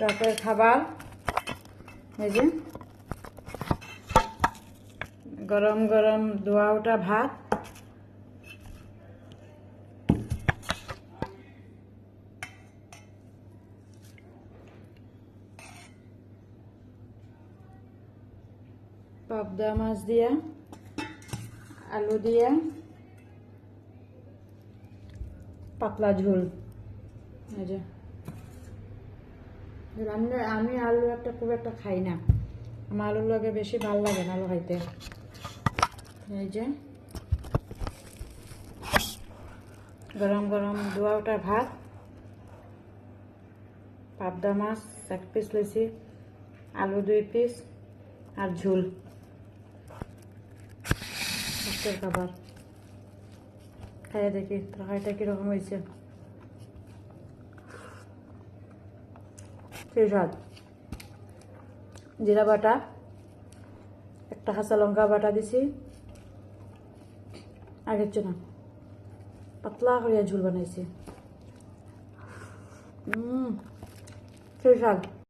রাতের খাবার এই যে গরম গরম ধোয়া ওঠা ভাত, পাবদা মাছ দিয়া আলু দিয়া পাতলা ঝোল। এই যে আমি আলু খুব একটা খাই না, আমার আলুর লগে বেশি ভালো লাগে না আলু খাইতে। এই যে গরম গরম ধোয়া ওঠা ভাত, পাবদা মাছ 1 পিস লইছি, আলু 2 পিস আর ঝোল। আজকের খাবার খাইয়ে দেখি তরকারিটা কিরকম হয়েছে। সেই স্বাদ, জিরা বাটা, একটা কাঁচা লঙ্কা বাটা দিছি, আর কিচ্ছু না, পাতলা করিয়া ঝোল বানাইছি। সেই স্বাদ।